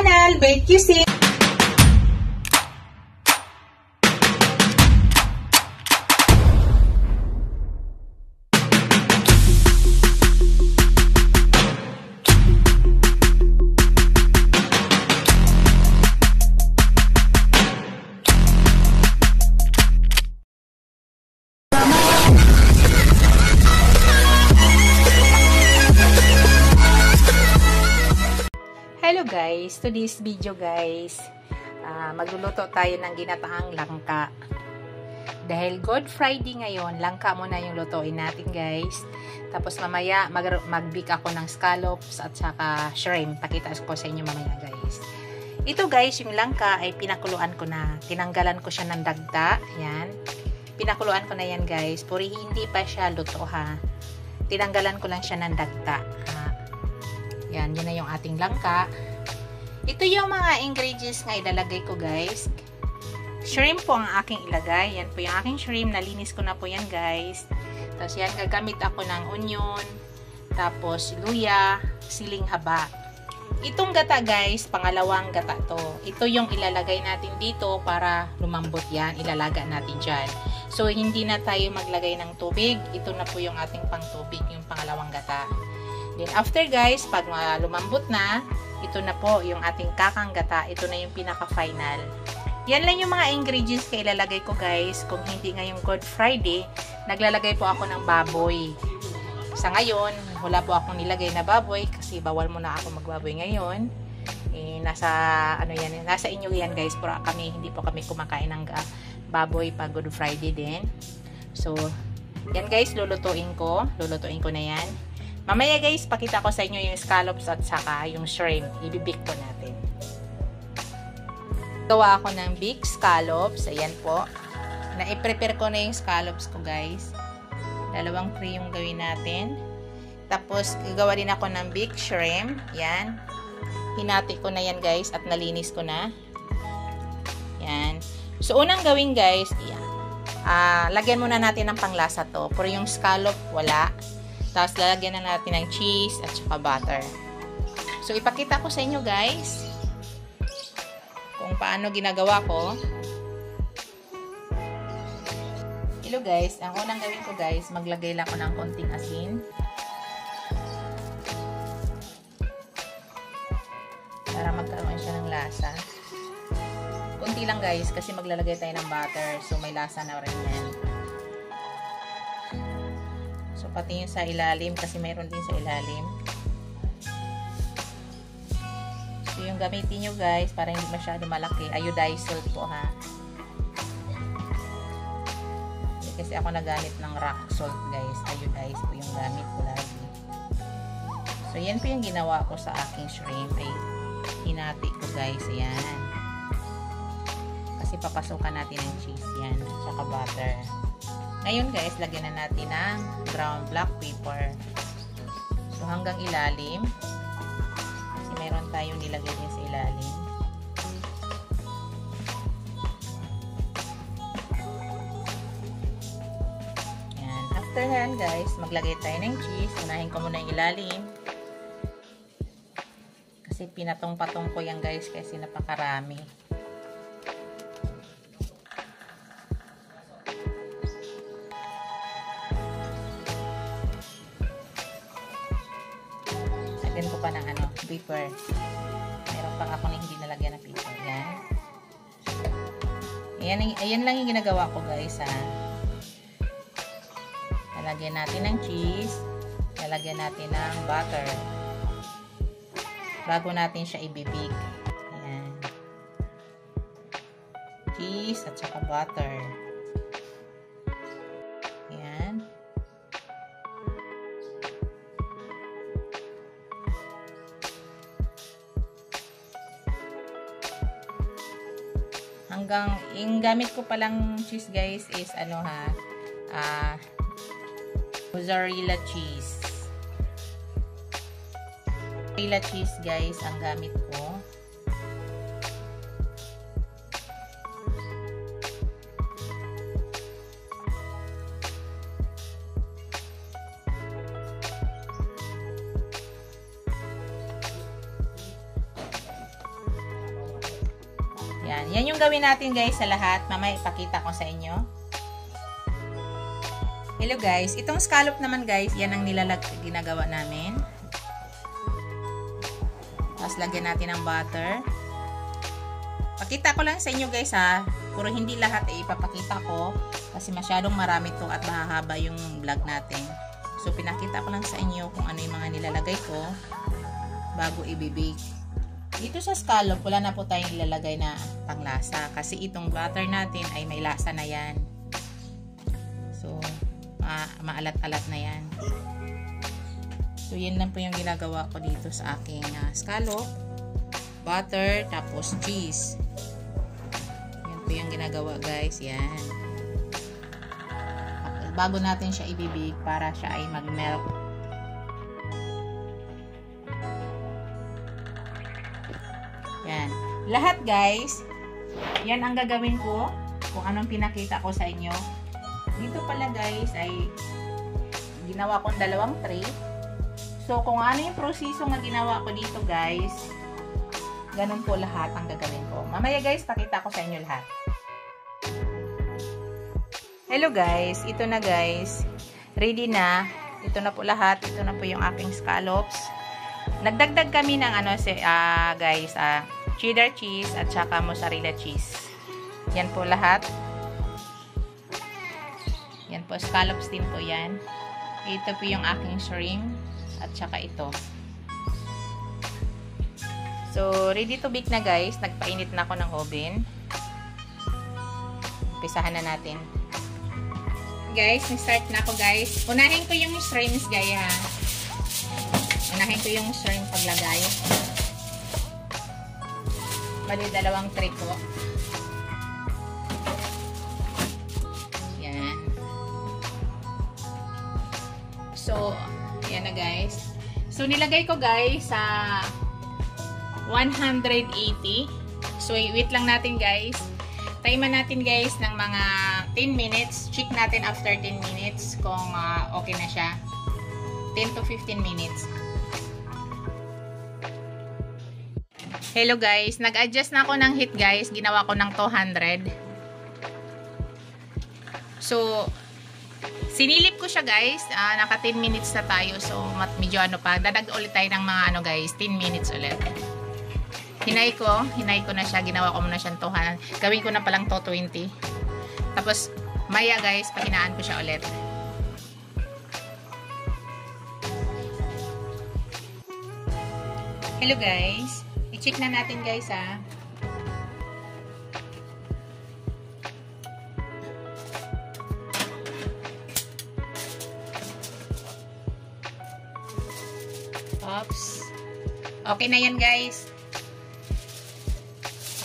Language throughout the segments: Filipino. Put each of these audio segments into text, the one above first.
channel, Bake Cuisine. Hello guys, today's video guys, magluluto tayo ng ginataang langka. Dahil Good Friday ngayon, langka muna yung lutuin natin guys. Tapos mamaya mag-bake ako ng scallops at saka shrimp. Pakita ko sa inyo mamaya guys. Ito guys, yung langka ay pinakuluan ko na. Tinanggalan ko siya ng dagta. Yan. Pinakuluan ko na yan guys. Puri hindi pa siya luto ha. Tinanggalan ko lang siya ng dagta. Yan, yun na yung ating langka. Ito yung mga ingredients nga ilalagay ko guys. Shrimp po ang aking ilagay. Yan po yung aking shrimp. Nalinis ko na po yan guys. Tapos yan, gagamit ako ng onion. Tapos luya, siling haba. Itong gata guys, pangalawang gata to. Ito yung ilalagay natin dito para lumambot yan. Ilalaga natin dyan. So, hindi na tayo maglagay ng tubig. Ito na po yung ating pang tubig, yung pangalawang gata. Then after guys, pag lumambot na, ito na po yung ating kakanggata. Ito na yung pinaka-final. Yan lang yung mga ingredients na ilalagay ko guys. Kung hindi ngayong Good Friday, naglalagay po ako ng baboy. Sa ngayon, wala po akong nilagay na baboy kasi bawal muna ako magbaboy ngayon. Nasa inyo yan guys. Pero hindi po kami kumakain ng baboy pag Good Friday din. So, yan guys, lulutuin ko. Lulutuin ko na yan. Mamaya guys, pakita ko sa inyo yung scallops at saka yung shrimp. Ibibake po natin. Gawa ako ng big scallops. Ayan po. Na-prepare ko na yung scallops ko guys. 2 tray yung gawin natin. Tapos, gagawa din ako ng big shrimp. Yan. Hinati ko na yan guys at nalinis ko na. Yan. So, unang gawin guys, yan. Lagyan muna natin ng panglasa to. Pero yung scallop, wala. Tapos, lalagyan na natin ng cheese at saka butter. So, ipakita ko sa inyo, guys, kung paano ginagawa ko. Hello, guys. Ang unang gawin ko, guys, maglagay lang ako ng konting asin. Para magkaroon siya ng lasa. Konti lang, guys, kasi maglalagay tayo ng butter. So, may lasa na rin yan. Pati yung sa ilalim kasi mayroon din sa ilalim. So yung gamitin nyo guys para hindi masyado malaki, iodized salt po ha. Kasi ako nagamit ng rock salt guys, iodized po yung gamit ko lagi. So yan po yung ginawa ko sa aking shrimp, ay hinati ko guys, ayan. Kasi papasukan natin ng cheese yan, tsaka butter. Ngayon guys, lagyan na natin ng ground black pepper. So hanggang ilalim. Kasi mayroon tayong nilagay din sa ilalim. Yan. After yan guys, maglagay tayo ng cheese. Unahin ko muna yung ilalim. Kasi pinatong-patong ko yan guys kasi napakarami. Lagyan ko pa ng paper. Meron pang ako na hindi nalagyan ng paper. Yan. Ayan lang yung ginagawa ko guys ha. Lalagyan natin ng cheese. Lalagyan natin ng butter. Bago natin siya ibibig. Ayan. Cheese at saka butter. Ayan. Hanggang, yung gamit ko palang cheese guys is mozzarella cheese. Mozzarella cheese guys ang gamit ko. Yan. Yan yung gawin natin guys sa lahat. Mamaya ipakita ko sa inyo. Hello guys. Itong scallop naman guys, yan ang ginagawa namin. Tapos lagyan natin ng butter. Pakita ko lang sa inyo guys ha. Puro hindi lahat ay ipapakita ko. Kasi masyadong marami to at mahahaba yung vlog natin. So pinakita ko lang sa inyo kung ano yung mga nilalagay ko bago i-bake. Dito sa scallop, wala na po tayong ilalagay na panglasa. Kasi itong butter natin ay may lasa na yan. So, maalat-alat na yan. So, yan lang po yung ginagawa ko dito sa aking scallop. Butter, tapos cheese. Yan po yung ginagawa guys. Yan. Bago natin siya ibibig para siya ay mag-melt. Yan. Lahat guys, yan ang gagawin ko kung anong pinakita ko sa inyo. Dito pala guys ay ginawa kong 2 tray. So kung ano yung proseso na ginawa ko dito guys, ganun po lahat ang gagawin ko. Mamaya guys, pakita ko sa inyo lahat. Hello guys, ito na guys. Ready na. Ito na po lahat. Ito na po yung aking scallops. Nagdagdag kami ng guys, cheddar cheese at saka mozzarella cheese. Yan po lahat. Yan po, scallops din po yan. Ito po yung aking shrimp at saka ito. So, ready to bake na guys. Nagpainit na ako ng oven. Umpisahan na natin. Guys, nag-start na ako guys. Unahin ko yung shrimps guys ha. Unahin ko yung shrimp paglagay. Bali, 2 tray ko. Yan. So, yan na guys. So, nilagay ko guys sa 180. So, wait lang natin guys. Timean natin guys ng mga 10 minutes. Check natin after 10 minutes kung okay na siya. 10 to 15 minutes. Hello guys, nag-adjust na ako ng heat guys. Ginawa ko ng 200. So, sinilip ko siya guys. Naka 10 minutes na tayo. So, medyo pa. Dadag ulit tayo ng mga guys, 10 minutes ulit. Hinay ko na siya. Ginawa ko muna siyang 200. Gawin ko na palang 220. Tapos, maya guys, pahinaan ko siya ulit. Hello guys. I-check na natin guys ha. Oops. Okay na yan guys.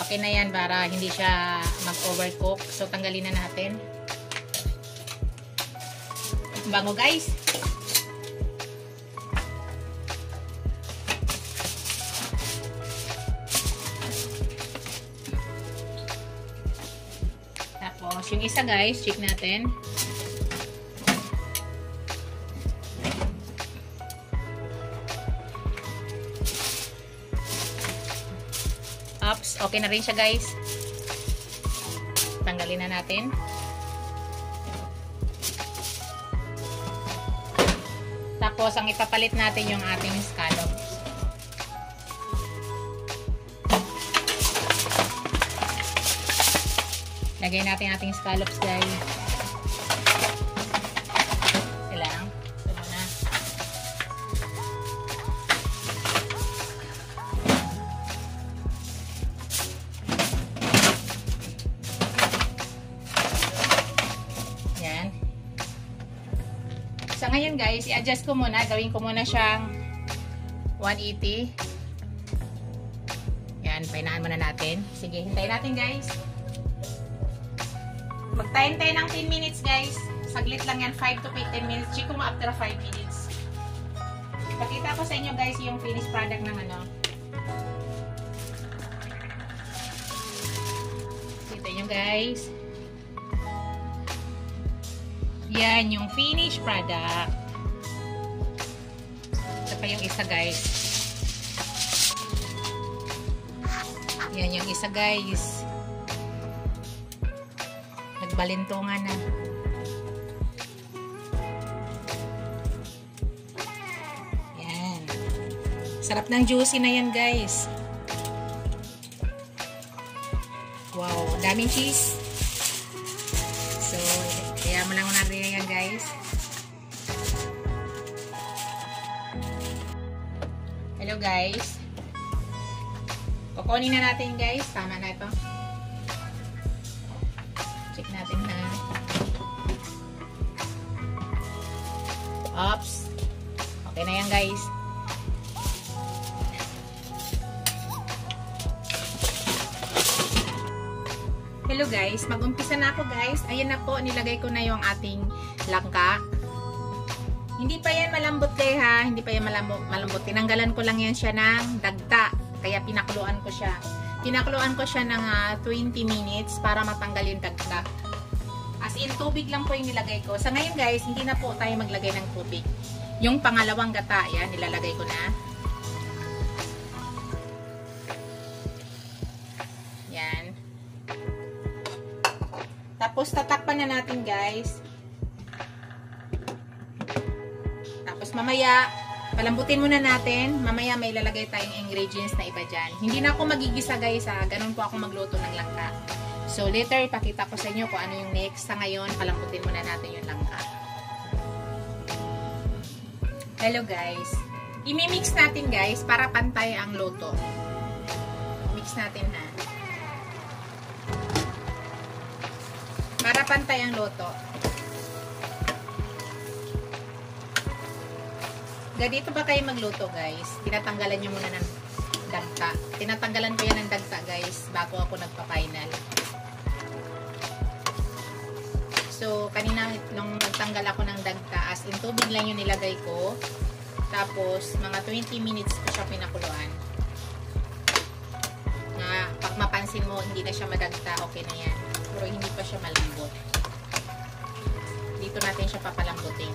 Okay na yan para hindi siya mag-overcook. So tanggalin na natin. Bango guys. Yung isa guys, check natin. Oops, okay na rin siya guys. Tanggalin na natin. Tapos, ang ipapalit natin yung ating scallops. Lagay natin ating scallops guys. Sila lang. Ito muna. Yan. Sa ngayon guys, i-adjust ko muna. Gawin ko muna siyang 180. Yan, pahinaan muna natin. Sige, hintayin natin guys. Magtayin tayo ng 10 minutes guys. Saglit lang yan, 5 to 10 minutes. Check mo after 5 minutes. Pakita ko sa inyo guys yung finished product ng Kita nyo guys. Yan yung finished product. Ito pa yung isa guys. Yan yung isa guys. Nagbalintungan na. Yan. Sarap ng juicy na yan guys. Wow, daming cheese. So, kaya mo lang natin yan guys. Hello guys. Kukunin na natin guys. Tama na ito. Check natin na. Oops. Okay na yan guys. Hello guys. Mag-umpisa na ako guys. Ayan na po. Nilagay ko na yung ating langka. Hindi pa yan malambot kayo ha. Hindi pa yan malambot. Tinanggalan ko lang yan siya ng dagta. Kaya pinakuluan ko siya. Pinakuluan ko siya ng 20 minutes para matanggal yung dagta. As in, tubig lang po yung nilagay ko. Sa ngayon guys, hindi na po tayo maglagay ng tubig. Yung pangalawang gata, yan, nilalagay ko na. Yan. Tapos, tatakpan na natin guys. Tapos mamaya, palambutin muna natin. Mamaya may ilalagay tayong ingredients na iba dyan. Hindi na ako magigisa guys ha. Ganun po ako magluto ng langka. So later, ipakita ko sa inyo kung ano yung next. Sa ngayon, palambutin muna natin yung langka. Hello guys. Imimix natin guys para pantay ang luto. Mix natin ha. Para pantay ang luto. Ganito ba kayo magluto guys? Tinatanggalan nyo muna ng dagta. Tinatanggalan ko yan ng dagta guys bago ako nagpa-final. So, kanina nung nagtanggal ako ng dagta, as in tubig lang yung nilagay ko. Tapos, mga 20 minutes ko siya pinakuluan. Na, pag mapansin mo, hindi na siya madagta, okay na yan. Pero hindi pa siya malambot. Dito natin siya papalambutin.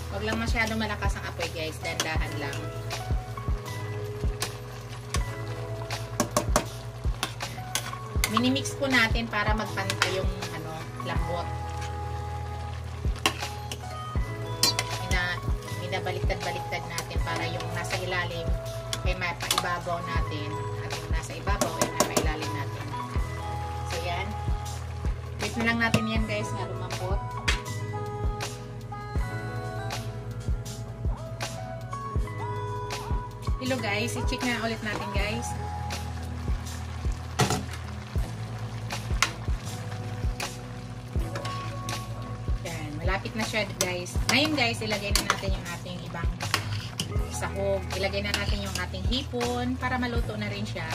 Huwag lang masyado malakas ang apoy guys, dandahan lang. Minimix po natin para magpantay yung lambot. Binabaliktad-baliktad natin para yung nasa ilalim ay mapaibabaw natin at yung nasa ibabaw ay mapailalim natin. So yan. Wait na lang natin yan guys na lumambot. Hello guys, i-check na ulit natin guys. Yan, malapit na siya guys. Ngayon guys, ilagay na natin yung ating ibang sahog. Ilagay na natin yung ating hipon para maluto na rin siya.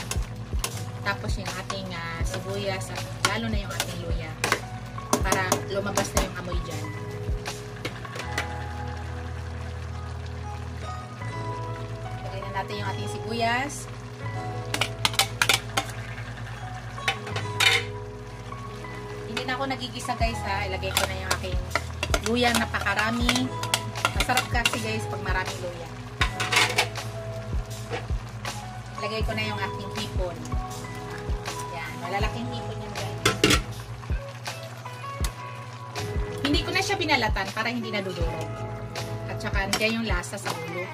Tapos yung ating sibuyas at lalo na yung ating luya para lumabas na yung amoy dyan. Natin yung ating sibuyas. Hindi na ako nagigisa guys ha. Ilagay ko na yung aking luya na napakarami. Masarap kasi guys pag maraming luya. Ilagay ko na yung aking hipon. Yan. Malalaking hipon yan guys. Hindi ko na siya binalatan para hindi nadudurog. At saka nandiyan yung lasa sa ulo.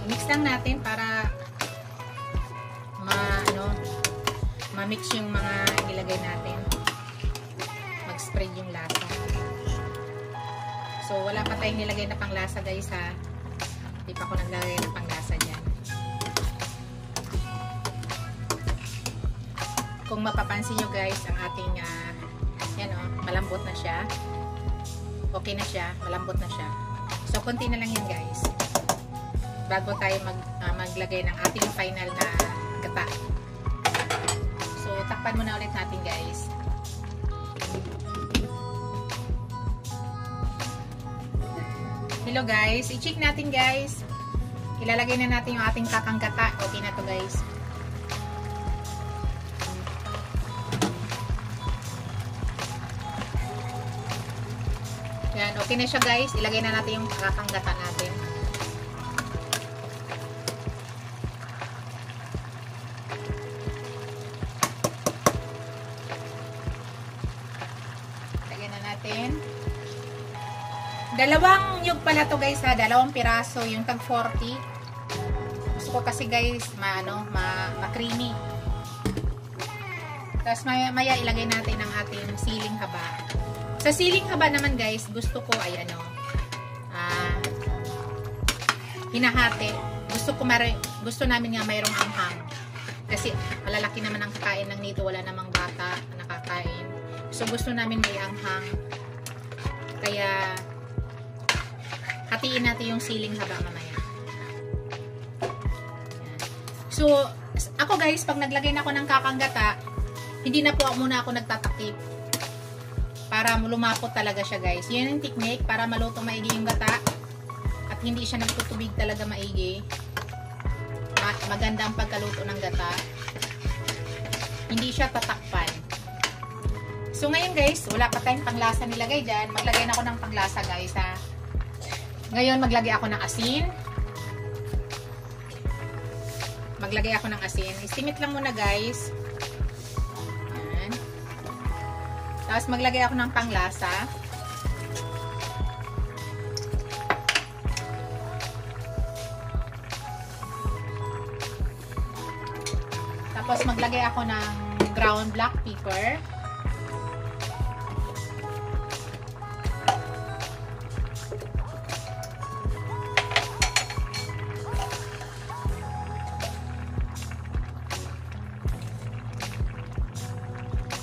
Mix lang natin para ma-mix yung mga ilagay natin. Mag-spread yung lasa. So, wala pa tayong nilagay na panglasa guys ha. Hindi pa ako naglagay ng panglasa dyan. Kung mapapansin nyo guys, ang ating yan malambot na siya. Okay na siya. Malambot na siya. So, konti na lang yan guys. Bago tayo maglagay ng ating final na gata. So, takpan muna ulit natin guys. Hello guys, i-check natin guys. Ilalagay na natin yung ating kakang gata. Okay na to guys. Yan, okay na siya guys. Ilagay na natin yung kakang gata natin. Dalawang nyug pala to guys ha, dalawang piraso, yung tag 40. Gusto ko kasi guys, ma-creamy. Tapos maya ilagay natin ang ating siling haba. Sa siling haba naman guys, gusto ko ay hinahati. Gusto namin nga mayroong anghang. Kasi malalaki naman ang kakain ng nito, wala namang bata na nakakain. So gusto namin may anghang. Kaya hatiin natin yung siling haba mamaya. So, ako guys, pag naglagay na ako ng kakanggata, hindi na po muna ako nagtatakip. Para lumapot talaga siya guys. Yun yung technique para maluto maigi yung gata. At hindi siya nagtutubig talaga maigi. Maganda ang pagkaluto ng gata. Hindi siya tatakpan. So, ngayon guys, wala pa tayong panglasa nilagay dyan. Maglagay na ako ng panglasa guys ha. Ngayon, maglagay ako ng asin. Maglagay ako ng asin. Isimit lang muna guys. Ayan. Tapos maglagay ako ng panglasa. Tapos maglagay ako ng ground black pepper.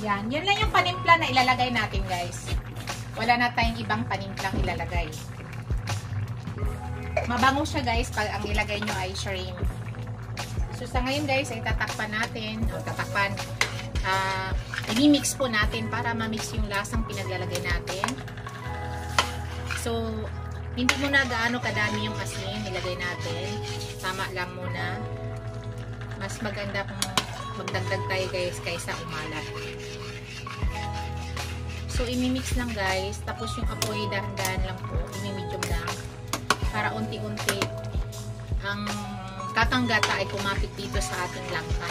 Yan. Yan lang yung panimpla na ilalagay natin guys. Wala na tayong ibang panimplang ilalagay. Mabango siya guys pag ang ilagay nyo ay shrimp. So sa ngayon guys ay tatakpan natin. I-mix po natin para ma-mix yung lasang pinaglalagay natin. So hindi muna gaano kadami yung asin nilagay natin. Tama lang muna. Mas maganda kung magdagdag tayo guys kaysa umalat. So, imimix lang guys. Tapos yung apoy, dahan-dahan lang po. Imimedium lang. Para unti-unti ang kakanggata ay kumapit dito sa ating langka.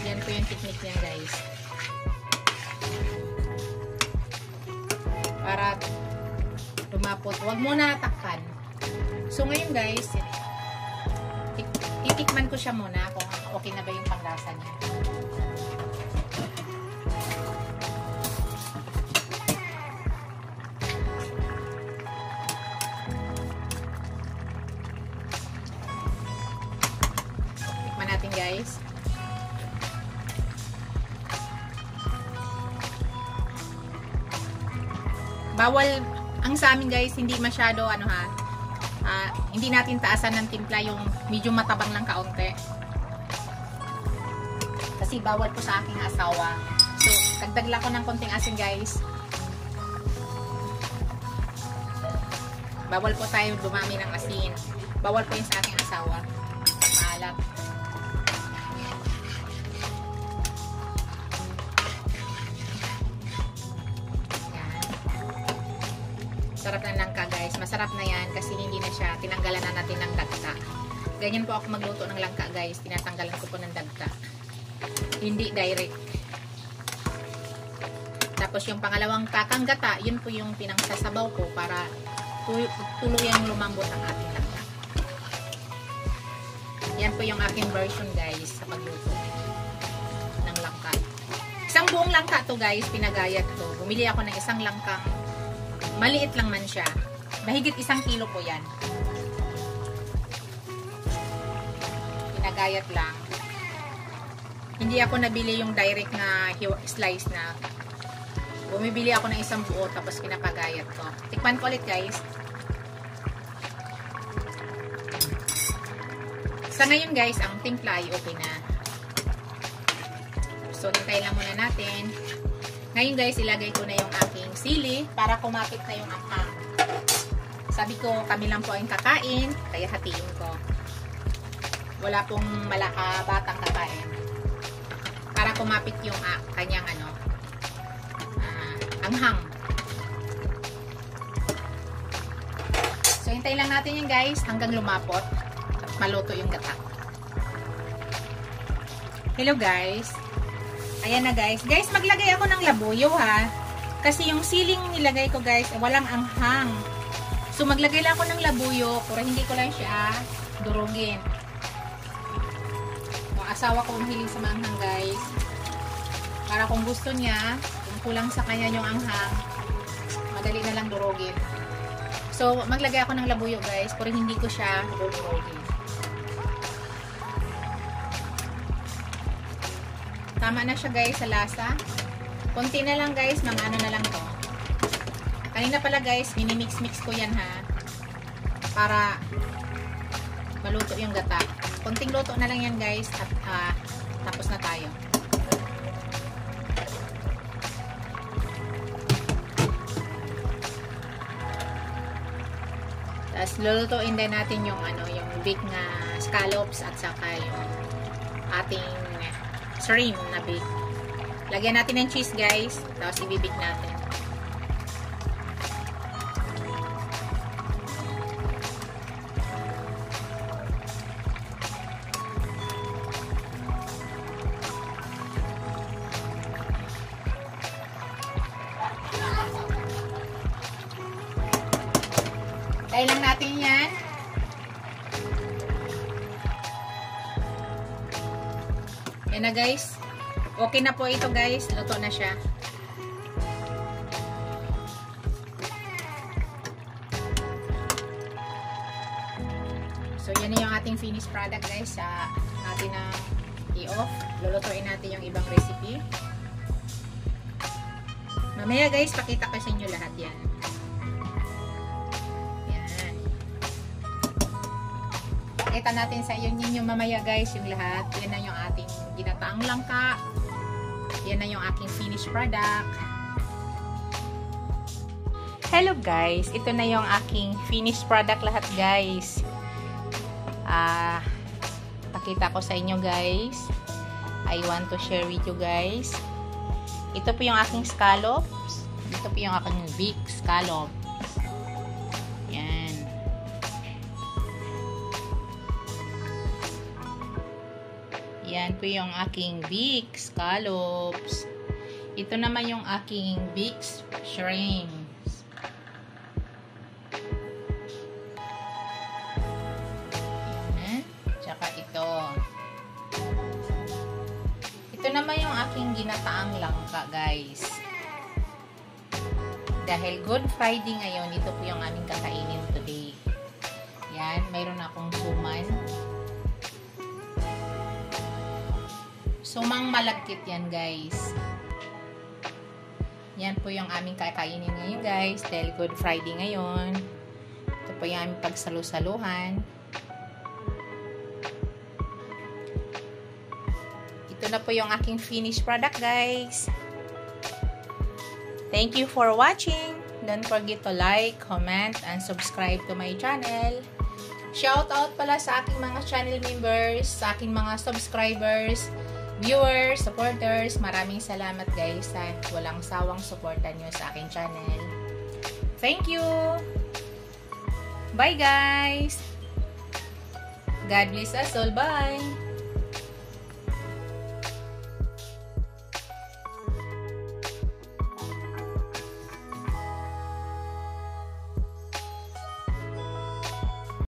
Yan po yung technique niya guys. Para lumapot. Huwag muna takpan. So, ngayon guys, titikman ko siya muna kung okay na ba yung panglasa niya. Tikman natin guys. Bawal, ang sa amin guys, hindi masyado hindi natin taasan ng timpla, yung medyo matabang lang kaunti. Kasi bawal po sa aking asawa. So, dagdag lang ko ng konting asin guys. Bawal po tayo dumami ng asin. Bawal po yun sa aking asawa. Maalat. Sarap na langka guys. Masarap na yan kasi hindi na siya, tinanggalan na natin ng dagta. Ganyan po ako magluto ng langka guys. Tinatanggalan ko po ng dagta. Hindi direct. Tapos yung pangalawang kakanggata, yun po yung pinangsasabaw ko para tuluyang lumambot ang ating langka. Yan po yung aking version guys sa pagluto ng langka. Isang buong langka to guys, pinagayat ko. Bumili ako ng isang langkang maliit lang man siya. Mahigit 1 kilo po yan. Pinagayat lang. Hindi ako nabili yung direct na slice na. Bumibili ako ng isang buo tapos pinapagayat ko. Tikman ko ulit guys. Sa ngayon guys, ang timpla ay okay na. So, hintay lang muna natin. Ngayon guys, ilagay ko na yung aking sili para kumapit na yung anghang. Sabi ko, kami lang po ang kakain, kaya hatiin ko. Wala pong batang kakain. Para kumapit yung kanyang anghang. So, hintayin lang natin yun guys hanggang lumapot at maluto yung gata. Hello guys. Ayan na guys. Guys, maglagay ako ng labuyo ha. Kasi yung siling nilagay ko guys, walang anghang. So maglagay lang ako ng labuyo para hindi ko lang siya durugin. Yung asawa ko mahilig sa maanghang guys. Para kung gusto niya, kung kulang sa kanya yung anghang, madali na lang durugin. So maglagay ako ng labuyo guys para hindi ko siya durugin. Tama na siya guys sa lasa. Konti na lang guys, mga ano na lang to. Kanina pala guys, minimix-mix ko yan ha. Para maluto yung gata. Konting luto na lang yan guys at tapos na tayo. Tapos lulutuin din natin yung ano, yung big na scallops at saka yung ating shrimp na big. Lagyan natin ng cheese guys, tapos ibibig natin. Tayo lang natin yan. Yan na guys. Okay na po ito guys. Luto na siya. So yan na yung ating finished product guys. Natin na i-off. Lulutuin natin yung ibang recipe. Mamaya guys, pakita ko sa inyo lahat yan. Yan. Pakita natin sa inyo mamaya guys yung lahat. Yan na yung ating ginataang langka. Yan na yung aking finished product. Hello guys, ito na yung aking finished product lahat guys. Pakita ko sa inyo guys. I want to share with you guys. Ito po yung aking scallops. Ito po yung aking big scallops. Yan. Yan po yung aking big scallops. Ito naman yung aking big shrimps. Yan. Tsaka ito. Ito naman yung aking ginataang langka, guys. Dahil Good Friday ngayon, ito po yung aming kakainin today. Yan. Mayroon akong suman. Sumang malagkit yan guys. Yan po yung aming kakainin ngayon guys. Dahil Good Friday ngayon. Ito po yung aming pagsalu-saluhan. Ito na po yung aking finished product guys. Thank you for watching. Don't forget to like, comment, and subscribe to my channel. Shout out pala sa aking mga channel members, sa aking mga subscribers, viewers, supporters. Maraming salamat guys sa walang sawang suporta nyo sa aking channel. Thank you! Bye guys! God bless us all. Bye!